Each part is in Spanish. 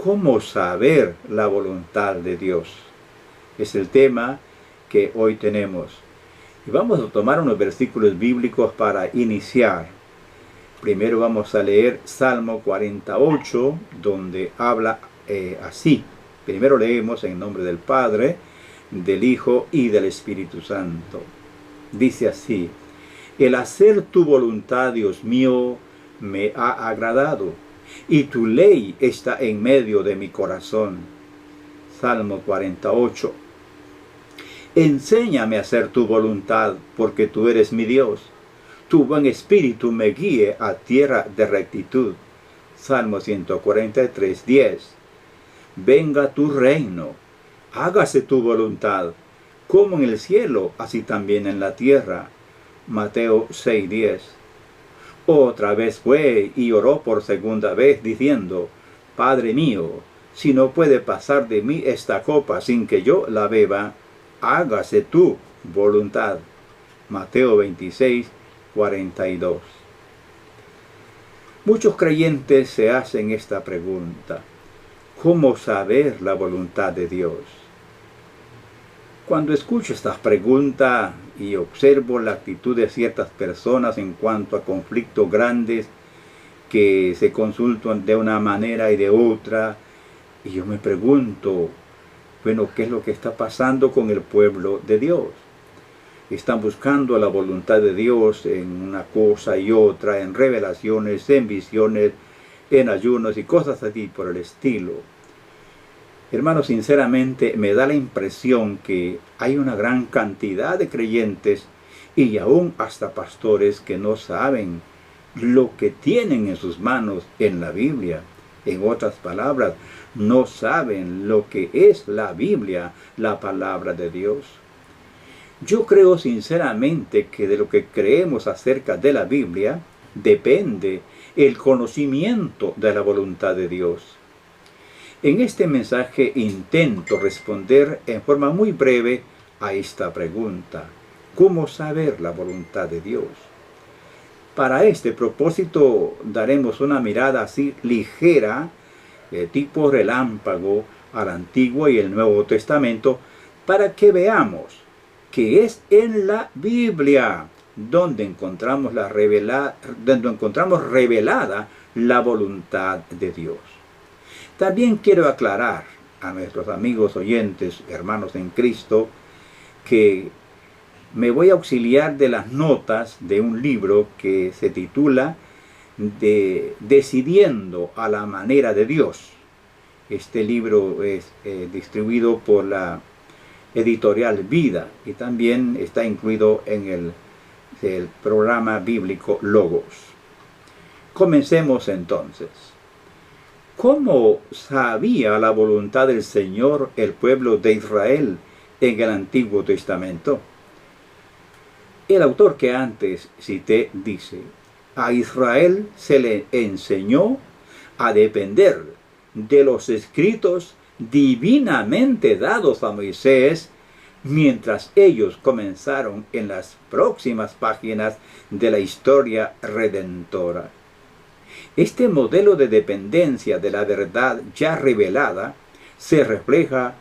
¿Cómo saber la voluntad de Dios? Es el tema que hoy tenemos. Y vamos a tomar unos versículos bíblicos para iniciar. Primero vamos a leer Salmo 48, donde habla así. Primero leemos en nombre del Padre, del Hijo y del Espíritu Santo. Dice así: el hacer tu voluntad, Dios mío, me ha agradado, y tu ley está en medio de mi corazón. Salmo 48. Enséñame a hacer tu voluntad, porque tú eres mi Dios. Tu buen espíritu me guíe a tierra de rectitud. Salmo 143, 10. Venga tu reino, hágase tu voluntad, como en el cielo, así también en la tierra. Mateo 6, 10. Otra vez fue y oró por segunda vez, diciendo: Padre mío, si no puede pasar de mí esta copa sin que yo la beba, hágase tu voluntad. Mateo 26, 42. Muchos creyentes se hacen esta pregunta: ¿cómo saber la voluntad de Dios? Cuando escucho estas preguntas y observo la actitud de ciertas personas en cuanto a conflictos grandes que se consultan de una manera y de otra, y yo me pregunto, bueno, ¿qué es lo que está pasando con el pueblo de Dios? Están buscando la voluntad de Dios en una cosa y otra, en revelaciones, en visiones, en ayunos y cosas así por el estilo. Hermanos, sinceramente me da la impresión que hay una gran cantidad de creyentes y aún hasta pastores que no saben lo que tienen en sus manos en la Biblia. En otras palabras, no saben lo que es la Biblia, la palabra de Dios. Yo creo sinceramente que de lo que creemos acerca de la Biblia depende el conocimiento de la voluntad de Dios. En este mensaje intento responder en forma muy breve a esta pregunta: ¿cómo saber la voluntad de Dios? Para este propósito daremos una mirada así ligera, tipo relámpago, al Antiguo y el Nuevo Testamento, para que veamos que es en la Biblia donde encontramos revelada la voluntad de Dios. También quiero aclarar a nuestros amigos oyentes, hermanos en Cristo, que me voy a auxiliar de las notas de un libro que se titula Decidiendo a la manera de Dios. Este libro es distribuido por la editorial Vida y también está incluido en el programa bíblico Logos. Comencemos entonces. ¿Cómo sabía la voluntad del Señor el pueblo de Israel en el Antiguo Testamento? El autor que antes cité dice: a Israel se le enseñó a depender de los escritos divinamente dados a Moisés, mientras ellos comenzaron en las próximas páginas de la historia redentora. Este modelo de dependencia de la verdad ya revelada se refleja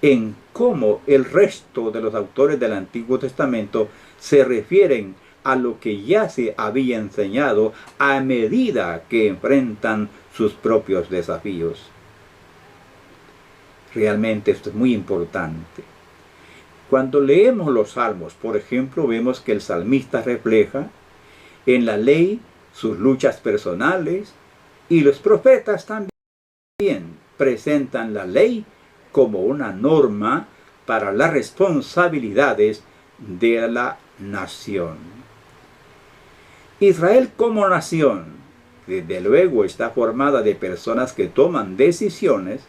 en cómo el resto de los autores del Antiguo Testamento se refieren a lo que ya se había enseñado a medida que enfrentan sus propios desafíos. Realmente esto es muy importante. Cuando leemos los salmos, por ejemplo, vemos que el salmista refleja en la ley sus luchas personales, y los profetas también presentan la ley como una norma para las responsabilidades de la nación. Israel como nación, desde luego, está formada de personas que toman decisiones.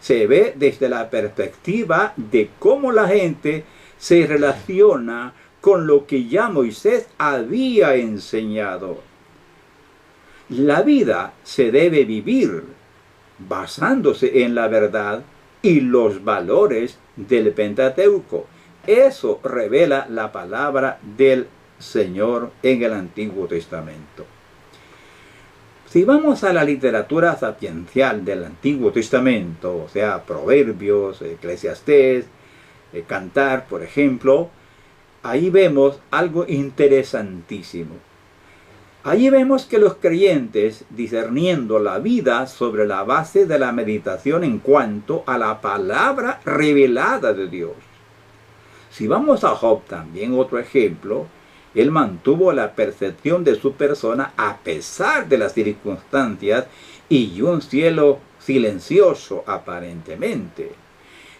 Se ve desde la perspectiva de cómo la gente se relaciona con lo que ya Moisés había enseñado. La vida se debe vivir basándose en la verdad y los valores del Pentateuco. Eso revela la palabra del Señor en el Antiguo Testamento. Si vamos a la literatura sapiencial del Antiguo Testamento, o sea, Proverbios, Eclesiastés, Cantar, por ejemplo, ahí vemos algo interesantísimo. Allí vemos que los creyentes, discerniendo la vida sobre la base de la meditación en cuanto a la palabra revelada de Dios. Si vamos a Job también, otro ejemplo, él mantuvo la percepción de su persona a pesar de las circunstancias y un cielo silencioso aparentemente.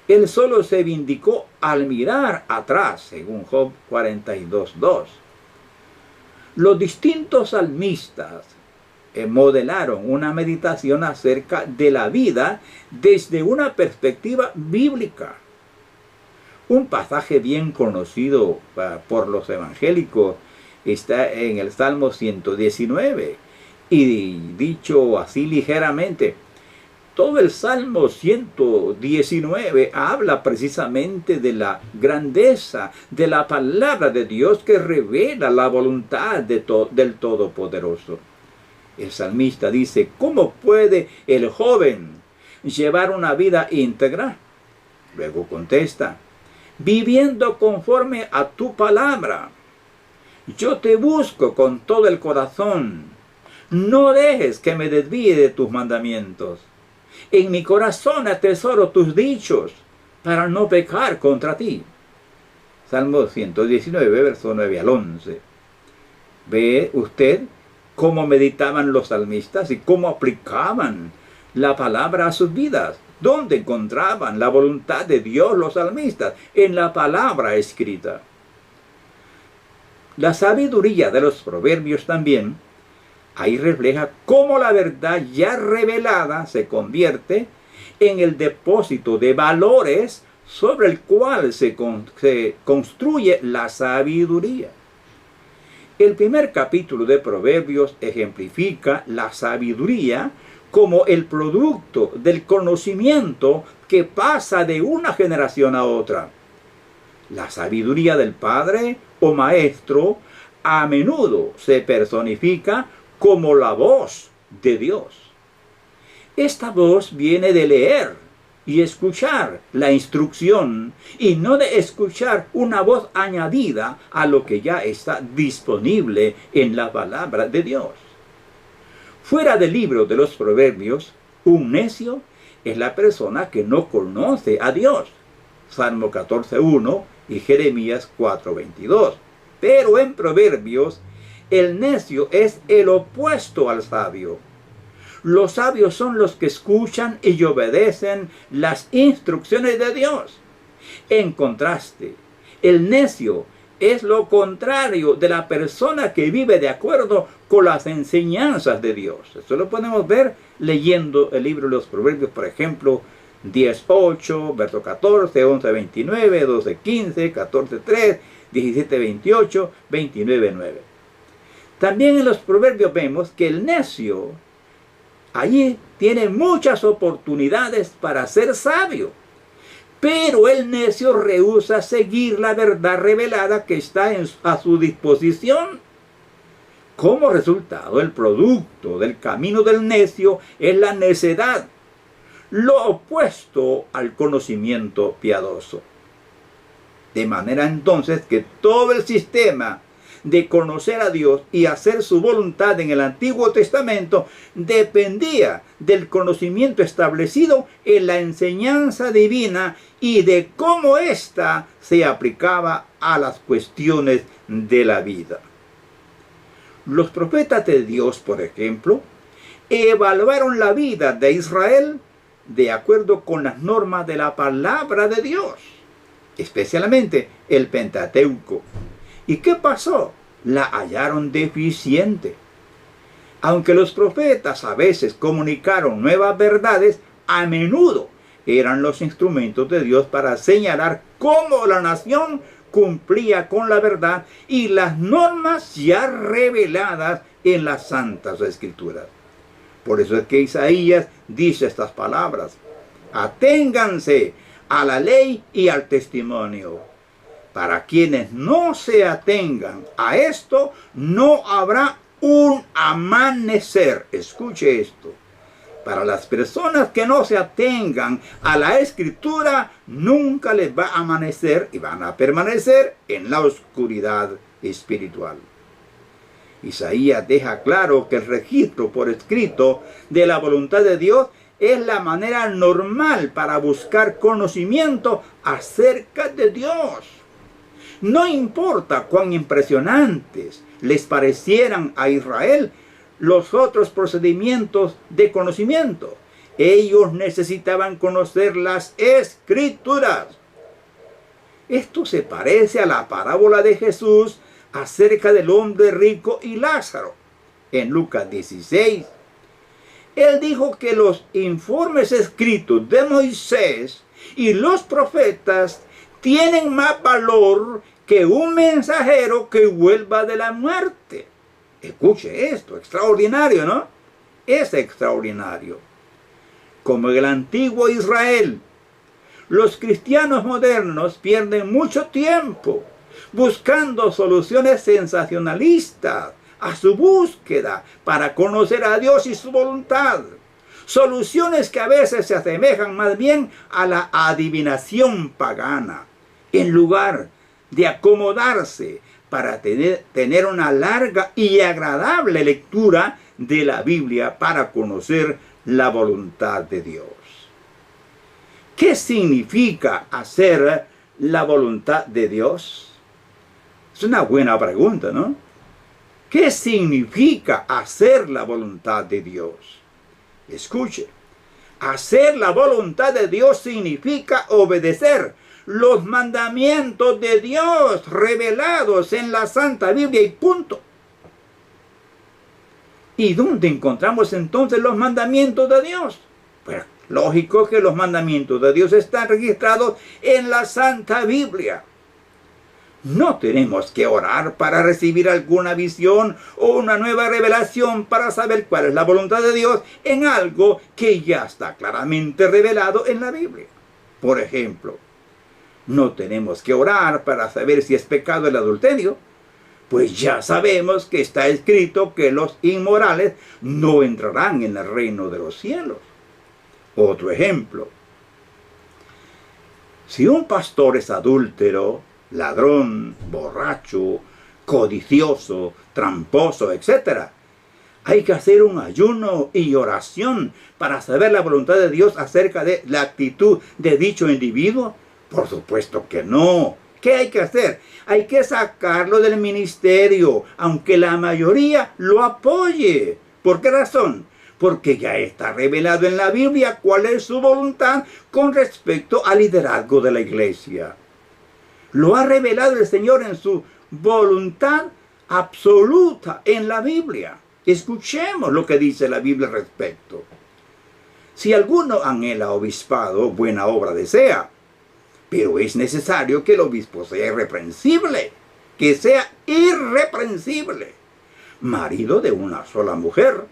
Él solo se vindicó al mirar atrás, según Job 42:2. Los distintos salmistas modelaron una meditación acerca de la vida desde una perspectiva bíblica. Un pasaje bien conocido por los evangélicos está en el Salmo 119. Y dicho así ligeramente, todo el Salmo 119 habla precisamente de la grandeza de la palabra de Dios que revela la voluntad del Todopoderoso. El salmista dice, ¿cómo puede el joven llevar una vida íntegra? Luego contesta, viviendo conforme a tu palabra. Yo te busco con todo el corazón. No dejes que me desvíe de tus mandamientos. En mi corazón atesoro tus dichos para no pecar contra ti. Salmo 119, verso 9 al 11. ¿Ve usted cómo meditaban los salmistas y cómo aplicaban la palabra a sus vidas? ¿Dónde encontraban la voluntad de Dios los salmistas? En la palabra escrita. La sabiduría de los proverbios también ahí refleja cómo la verdad ya revelada se convierte en el depósito de valores sobre el cual se construye la sabiduría. El primer capítulo de Proverbios ejemplifica la sabiduría como el producto del conocimiento que pasa de una generación a otra. La sabiduría del padre o maestro a menudo se personifica como la voz de Dios. Esta voz viene de leer y escuchar la instrucción y no de escuchar una voz añadida a lo que ya está disponible en la palabra de Dios. Fuera del libro de los Proverbios, un necio es la persona que no conoce a Dios. Salmo 14:1 y Jeremías 4:22. Pero en Proverbios, el necio es el opuesto al sabio. Los sabios son los que escuchan y obedecen las instrucciones de Dios. En contraste, el necio es lo contrario de la persona que vive de acuerdo con las enseñanzas de Dios. Eso lo podemos ver leyendo el libro de los Proverbios, por ejemplo, 10:8, verso 14, 11:29, 12:15, 14:3, 17:28, 29:9. También en los Proverbios vemos que el necio allí tiene muchas oportunidades para ser sabio, pero el necio rehúsa seguir la verdad revelada que está a su disposición. Como resultado, el producto del camino del necio es la necedad, lo opuesto al conocimiento piadoso. De manera entonces que todo el sistema de conocer a Dios y hacer su voluntad en el Antiguo Testamento dependía del conocimiento establecido en la enseñanza divina y de cómo ésta se aplicaba a las cuestiones de la vida. Los profetas de Dios, por ejemplo, evaluaron la vida de Israel de acuerdo con las normas de la palabra de Dios, especialmente el Pentateuco. ¿Y qué pasó? La hallaron deficiente. Aunque los profetas a veces comunicaron nuevas verdades, a menudo eran los instrumentos de Dios para señalar cómo la nación cumplía con la verdad y las normas ya reveladas en las Santas Escrituras. Por eso es que Isaías dice estas palabras: aténganse a la ley y al testimonio. Para quienes no se atengan a esto, no habrá un amanecer. Escuche esto. Para las personas que no se atengan a la Escritura, nunca les va a amanecer y van a permanecer en la oscuridad espiritual. Isaías deja claro que el registro por escrito de la voluntad de Dios es la manera normal para buscar conocimiento acerca de Dios. No importa cuán impresionantes les parecieran a Israel los otros procedimientos de conocimiento, ellos necesitaban conocer las Escrituras. Esto se parece a la parábola de Jesús acerca del hombre rico y Lázaro. En Lucas 16, él dijo que los informes escritos de Moisés y los profetas tienen más valor que un mensajero que vuelva de la muerte. Escuche esto, extraordinario, ¿no? Es extraordinario. Como en el antiguo Israel, los cristianos modernos pierden mucho tiempo buscando soluciones sensacionalistas a su búsqueda para conocer a Dios y su voluntad. Soluciones que a veces se asemejan más bien a la adivinación pagana, en lugar de acomodarse para tener una larga y agradable lectura de la Biblia para conocer la voluntad de Dios. ¿Qué significa hacer la voluntad de Dios? Es una buena pregunta, ¿no? ¿Qué significa hacer la voluntad de Dios? Escuche, hacer la voluntad de Dios significa obedecer los mandamientos de Dios revelados en la Santa Biblia y punto. ¿Y dónde encontramos entonces los mandamientos de Dios? Pues lógico que los mandamientos de Dios están registrados en la Santa Biblia. No tenemos que orar para recibir alguna visión o una nueva revelación para saber cuál es la voluntad de Dios en algo que ya está claramente revelado en la Biblia. Por ejemplo, no tenemos que orar para saber si es pecado el adulterio, pues ya sabemos que está escrito que los inmorales no entrarán en el reino de los cielos. Otro ejemplo, si un pastor es adúltero, ladrón, borracho, codicioso, tramposo, etc., hay que hacer un ayuno y oración para saber la voluntad de Dios acerca de la actitud de dicho individuo. Por supuesto que no. ¿Qué hay que hacer? Hay que sacarlo del ministerio, aunque la mayoría lo apoye. ¿Por qué razón? Porque ya está revelado en la Biblia cuál es su voluntad con respecto al liderazgo de la iglesia. Lo ha revelado el Señor en su voluntad absoluta en la Biblia. Escuchemos lo que dice la Biblia al respecto. Si alguno anhela obispado, buena obra desea. Pero es necesario que el obispo sea irreprensible, que sea irreprensible, marido de una sola mujer,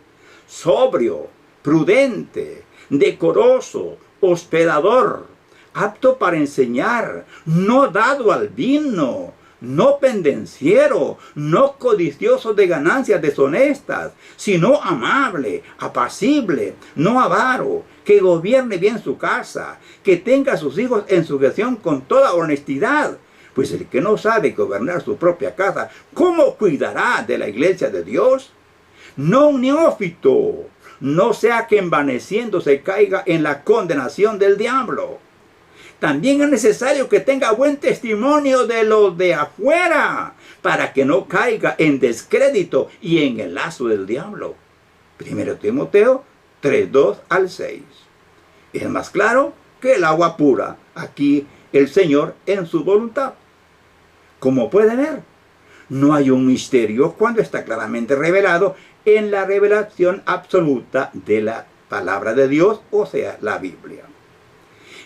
sobrio, prudente, decoroso, hospedador, apto para enseñar, no dado al vino, no pendenciero, no codicioso de ganancias deshonestas, sino amable, apacible, no avaro, que gobierne bien su casa, que tenga a sus hijos en sujeción con toda honestidad. Pues el que no sabe gobernar su propia casa, ¿cómo cuidará de la iglesia de Dios? No un neófito, no sea que envaneciéndose caiga en la condenación del diablo. También es necesario que tenga buen testimonio de los de afuera, para que no caiga en descrédito y en el lazo del diablo. 1 Timoteo 3:2 al 6. Es más claro que el agua pura, aquí el Señor en su voluntad. Como puede ver, no hay un misterio cuando está claramente revelado en la revelación absoluta de la palabra de Dios, o sea, la Biblia.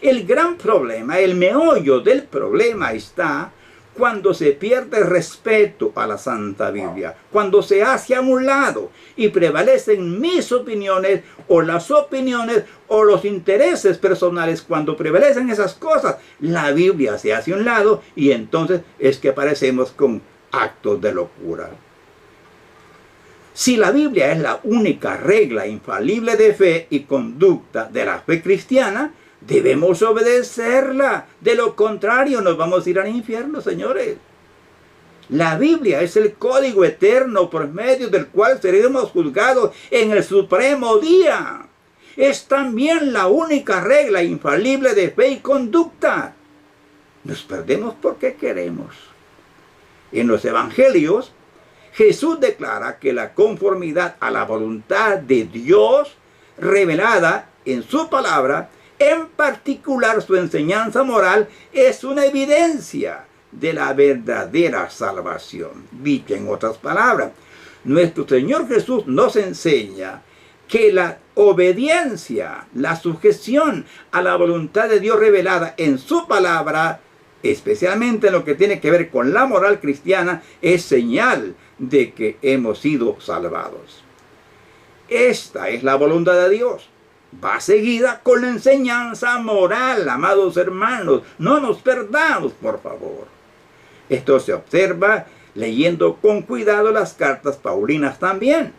El gran problema, el meollo del problema está cuando se pierde respeto a la Santa Biblia, cuando se hace a un lado y prevalecen mis opiniones o las opiniones o los intereses personales. Cuando prevalecen esas cosas, la Biblia se hace a un lado y entonces es que aparecemos con actos de locura. Si la Biblia es la única regla infalible de fe y conducta de la fe cristiana, debemos obedecerla. De lo contrario, nos vamos a ir al infierno, señores. La Biblia es el código eterno por medio del cual seremos juzgados en el supremo día. Es también la única regla infalible de fe y conducta. Nos perdemos porque queremos. En los evangelios, Jesús declara que la conformidad a la voluntad de Dios revelada en su palabra, en particular su enseñanza moral, es una evidencia de la verdadera salvación. Dicho en otras palabras, nuestro Señor Jesús nos enseña que la obediencia, la sujeción a la voluntad de Dios revelada en su palabra, especialmente en lo que tiene que ver con la moral cristiana, es señal de que hemos sido salvados. Esta es la voluntad de Dios. Va seguida con la enseñanza moral, amados hermanos. No nos perdamos, por favor. Esto se observa leyendo con cuidado las cartas paulinas también.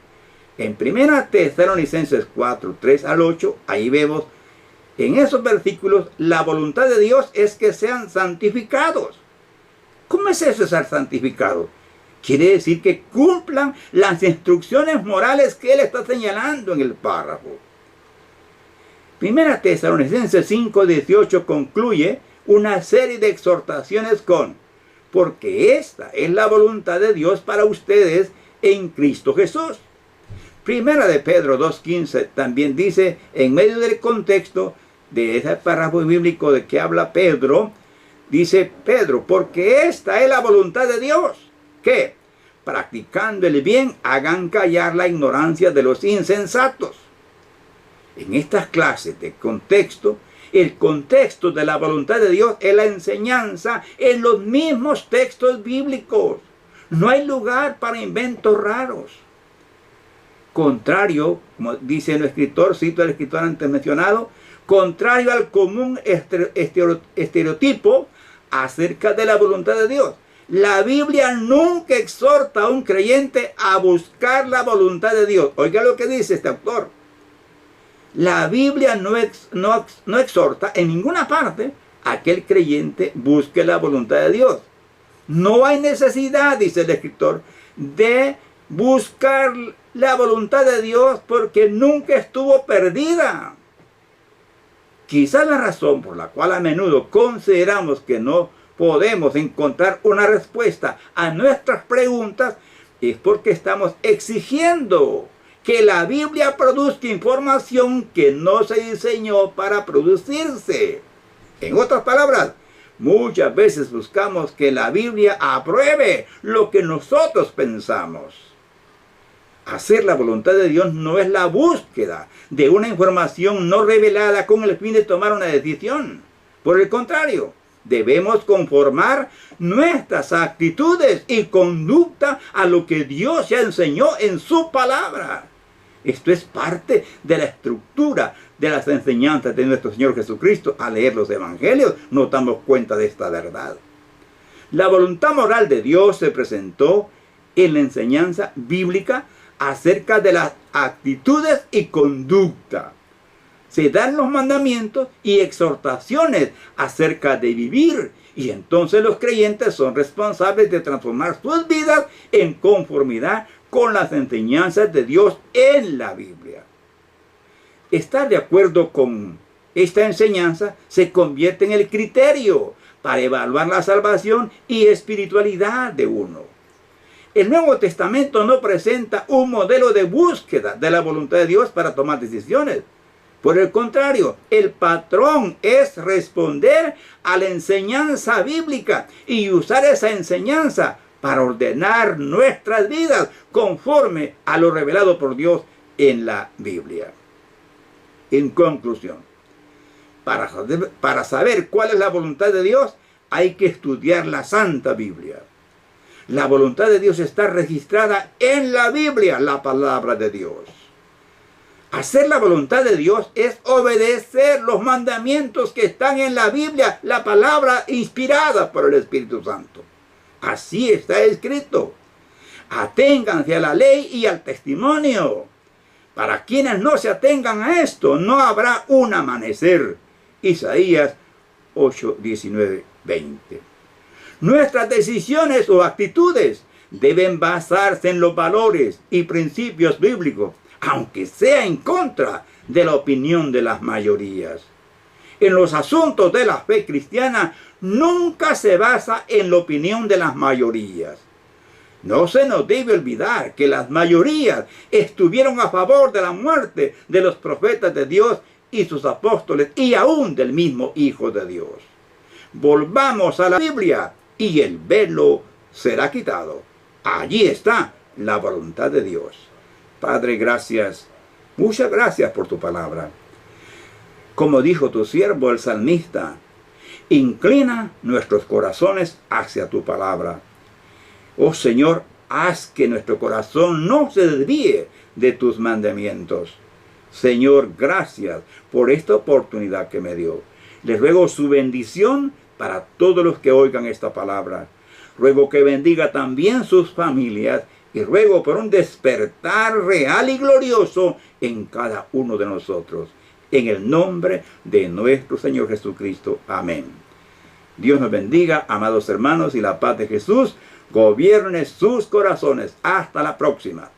En 1 Tesalonicenses 4, 3 al 8, ahí vemos en esos versículos, la voluntad de Dios es que sean santificados. ¿Cómo es eso, ser santificados? Quiere decir que cumplan las instrucciones morales que él está señalando en el párrafo. 1 Tesalonicenses 5, 18 concluye una serie de exhortaciones con: porque esta es la voluntad de Dios para ustedes en Cristo Jesús. Primera de Pedro 2.15 también dice, en medio del contexto de ese párrafo bíblico de que habla Pedro, dice Pedro, porque esta es la voluntad de Dios, que practicando el bien hagan callar la ignorancia de los insensatos. En estas clases de contexto, el contexto de la voluntad de Dios es la enseñanza en los mismos textos bíblicos. No hay lugar para inventos raros. Contrario, como dice el escritor, cito al escritor antes mencionado, contrario al común estereotipo acerca de la voluntad de Dios. La Biblia nunca exhorta a un creyente a buscar la voluntad de Dios. Oiga lo que dice este autor. La Biblia no exhorta en ninguna parte a que el creyente busque la voluntad de Dios. No hay necesidad, dice el escritor, de buscar la voluntad de Dios porque nunca estuvo perdida. Quizá la razón por la cual a menudo consideramos que no podemos encontrar una respuesta a nuestras preguntas es porque estamos exigiendo que la Biblia produzca información que no se diseñó para producirse. En otras palabras, muchas veces buscamos que la Biblia apruebe lo que nosotros pensamos. Hacer la voluntad de Dios no es la búsqueda de una información no revelada con el fin de tomar una decisión. Por el contrario, debemos conformar nuestras actitudes y conducta a lo que Dios ya enseñó en su palabra. Esto es parte de la estructura de las enseñanzas de nuestro Señor Jesucristo. Al leer los evangelios nos damos cuenta de esta verdad. La voluntad moral de Dios se presentó en la enseñanza bíblica acerca de las actitudes y conducta. Se dan los mandamientos y exhortaciones acerca de vivir, y entonces los creyentes son responsables de transformar sus vidas en conformidad con las enseñanzas de Dios en la Biblia. Estar de acuerdo con esta enseñanza se convierte en el criterio para evaluar la salvación y espiritualidad de uno. El Nuevo Testamento no presenta un modelo de búsqueda de la voluntad de Dios para tomar decisiones. Por el contrario, el patrón es responder a la enseñanza bíblica y usar esa enseñanza para ordenar nuestras vidas conforme a lo revelado por Dios en la Biblia. En conclusión, para saber cuál es la voluntad de Dios, hay que estudiar la Santa Biblia. La voluntad de Dios está registrada en la Biblia, la palabra de Dios. Hacer la voluntad de Dios es obedecer los mandamientos que están en la Biblia, la palabra inspirada por el Espíritu Santo. Así está escrito. Aténganse a la ley y al testimonio. Para quienes no se atengan a esto, no habrá un amanecer. Isaías 8, 19, 20. Nuestras decisiones o actitudes deben basarse en los valores y principios bíblicos, aunque sea en contra de la opinión de las mayorías. En los asuntos de la fe cristiana nunca se basa en la opinión de las mayorías. No se nos debe olvidar que las mayorías estuvieron a favor de la muerte de los profetas de Dios y sus apóstoles y aún del mismo Hijo de Dios. Volvamos a la Biblia y el velo será quitado. Allí está la voluntad de Dios. Padre, gracias. Muchas gracias por tu palabra. Como dijo tu siervo el salmista, inclina nuestros corazones hacia tu palabra. Oh Señor, haz que nuestro corazón no se desvíe de tus mandamientos. Señor, gracias por esta oportunidad que me dio. Les ruego su bendición para todos los que oigan esta palabra. Ruego que bendiga también sus familias y ruego por un despertar real y glorioso en cada uno de nosotros. En el nombre de nuestro Señor Jesucristo. Amén. Dios nos bendiga, amados hermanos, y la paz de Jesús gobierne sus corazones. Hasta la próxima.